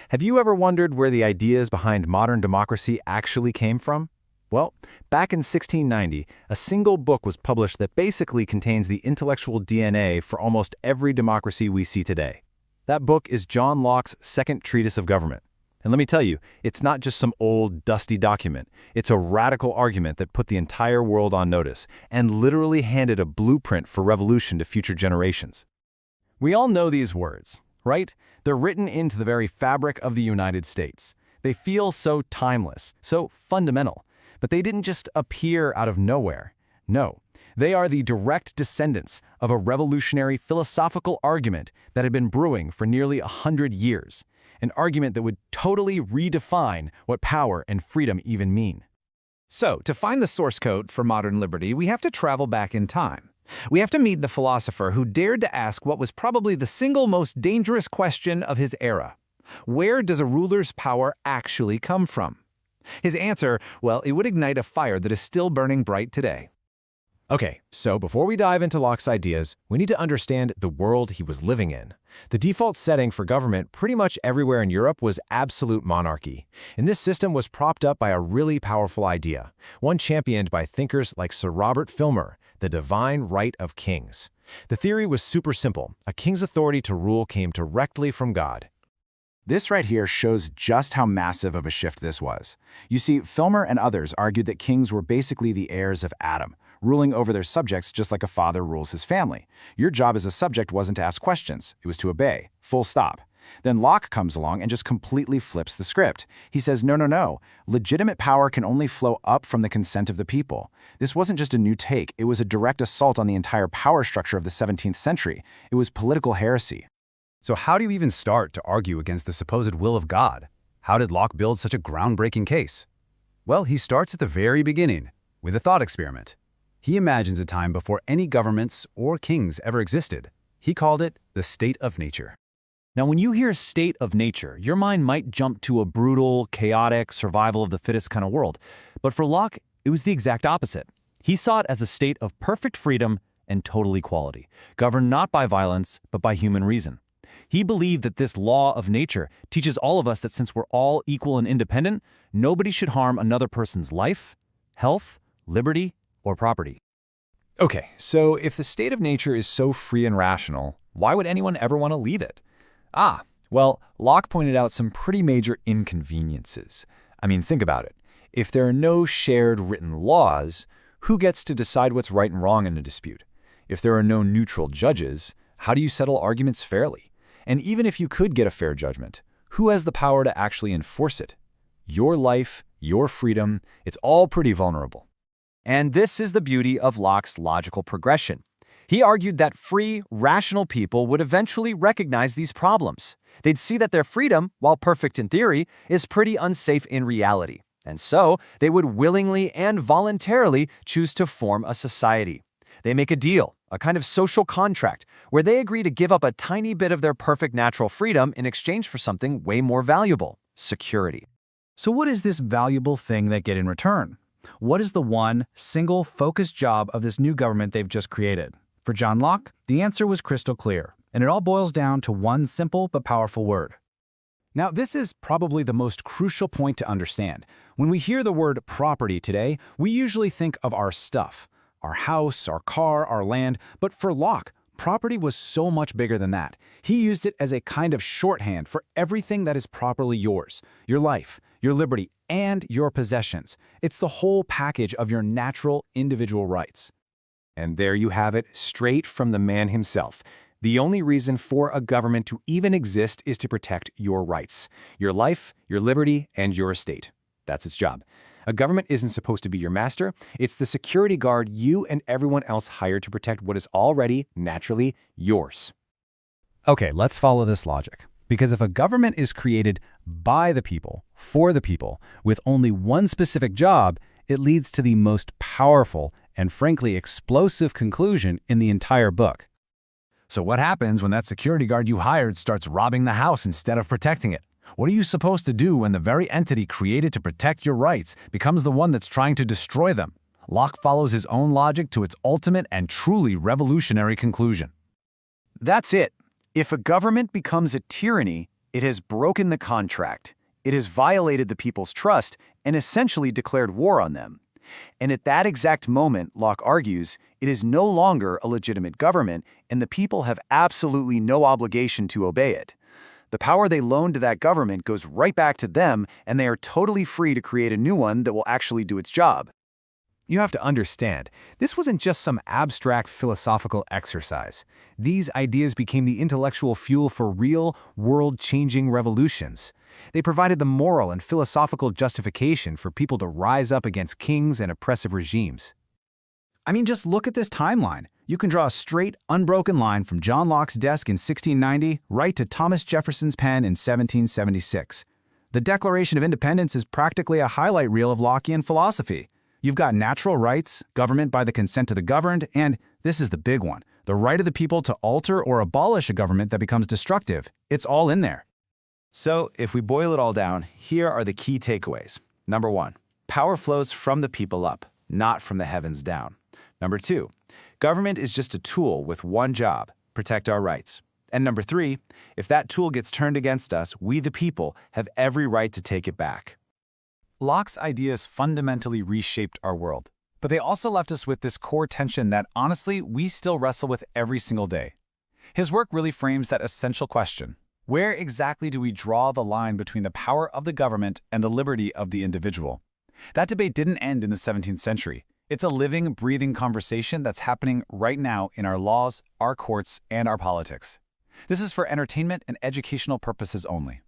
Have you ever wondered where the ideas behind modern democracy actually came from? Well, back in 1690, a single book was published that basically contains the intellectual DNA for almost every democracy we see today. That book is John Locke's Second Treatise of Government. And let me tell you, it's not just some old, dusty document. It's a radical argument that put the entire world on notice and literally handed a blueprint for revolution to future generations. We all know these words, right? They're written into the very fabric of the United States. They feel so timeless, so fundamental. But they didn't just appear out of nowhere. No, they are the direct descendants of a revolutionary philosophical argument that had been brewing for nearly 100 years. An argument that would totally redefine what power and freedom even mean. So, to find the source code for modern liberty, we have to travel back in time. We have to meet the philosopher who dared to ask what was probably the single most dangerous question of his era. Where does a ruler's power actually come from? His answer, well, it would ignite a fire that is still burning bright today. Okay, so before we dive into Locke's ideas, we need to understand the world he was living in. The default setting for government pretty much everywhere in Europe was absolute monarchy. And this system was propped up by a really powerful idea, one championed by thinkers like Sir Robert Filmer, the divine right of kings. The theory was super simple. A king's authority to rule came directly from God. This right here shows just how massive of a shift this was. You see, Filmer and others argued that kings were basically the heirs of Adam, ruling over their subjects just like a father rules his family. Your job as a subject wasn't to ask questions, it was to obey, full stop. Then Locke comes along and just completely flips the script. He says, no, legitimate power can only flow up from the consent of the people. This wasn't just a new take, it was a direct assault on the entire power structure of the 17th century. It was political heresy. So how do you even start to argue against the supposed will of God? How did Locke build such a groundbreaking case? Well, he starts at the very beginning, with a thought experiment. He imagines a time before any governments or kings ever existed. He called it the state of nature. Now, when you hear state of nature, your mind might jump to a brutal, chaotic, survival of the fittest kind of world. But for Locke, it was the exact opposite. He saw it as a state of perfect freedom and total equality, governed not by violence, but by human reason. He believed that this law of nature teaches all of us that since we're all equal and independent, nobody should harm another person's life, health, liberty, or property. Okay, so if the state of nature is so free and rational, why would anyone ever want to leave it? Well, Locke pointed out some pretty major inconveniences. I mean, think about it. If there are no shared written laws, who gets to decide what's right and wrong in a dispute? If there are no neutral judges, how do you settle arguments fairly? And even if you could get a fair judgment, who has the power to actually enforce it? Your life, your freedom, it's all pretty vulnerable. And this is the beauty of Locke's logical progression. He argued that free, rational people would eventually recognize these problems. They'd see that their freedom, while perfect in theory, is pretty unsafe in reality. And so, they would willingly and voluntarily choose to form a society. They make a deal, a kind of social contract, where they agree to give up a tiny bit of their perfect natural freedom in exchange for something way more valuable: security. So what is this valuable thing they get in return? What is the one, single, focused job of this new government they've just created? For John Locke, the answer was crystal clear, and it all boils down to one simple but powerful word. Now, this is probably the most crucial point to understand. When we hear the word property today, we usually think of our stuff. Our house, our car, our land, but for Locke, property was so much bigger than that. He used it as a kind of shorthand for everything that is properly yours: your life, your liberty, and your possessions. It's the whole package of your natural individual rights. And there you have it, straight from the man himself. The only reason for a government to even exist is to protect your rights, your life, your liberty, and your estate. That's its job. A government isn't supposed to be your master. It's the security guard you and everyone else hired to protect what is already, naturally, yours. Okay, let's follow this logic. Because if a government is created by the people, for the people, with only one specific job, it leads to the most powerful and frankly explosive conclusion in the entire book. So what happens when that security guard you hired starts robbing the house instead of protecting it? What are you supposed to do when the very entity created to protect your rights becomes the one that's trying to destroy them? Locke follows his own logic to its ultimate and truly revolutionary conclusion. That's it. If a government becomes a tyranny, It has broken the contract. It has violated the people's trust and essentially declared war on them. And at that exact moment, Locke argues, it is no longer a legitimate government, and the people have absolutely no obligation to obey it. The power they loaned to that government goes right back to them, and they are totally free to create a new one that will actually do its job. You have to understand, this wasn't just some abstract philosophical exercise. These ideas became the intellectual fuel for real, world-changing revolutions. They provided the moral and philosophical justification for people to rise up against kings and oppressive regimes. I mean, just look at this timeline. You can draw a straight, unbroken line from John Locke's desk in 1690 right to Thomas Jefferson's pen in 1776. The Declaration of Independence is practically a highlight reel of Lockean philosophy. You've got natural rights, government by the consent of the governed, and, this is the big one, the right of the people to alter or abolish a government that becomes destructive. It's all in there. So, if we boil it all down, here are the key takeaways. Number 1, power flows from the people up, not from the heavens down. Number 2, government is just a tool with one job, protect our rights. And number 3, if that tool gets turned against us, we the people have every right to take it back. Locke's ideas fundamentally reshaped our world, but they also left us with this core tension that, honestly, we still wrestle with every single day. His work really frames that essential question: where exactly do we draw the line between the power of the government and the liberty of the individual? That debate didn't end in the 17th century. It's a living, breathing conversation that's happening right now in our laws, our courts, and our politics. This is for entertainment and educational purposes only.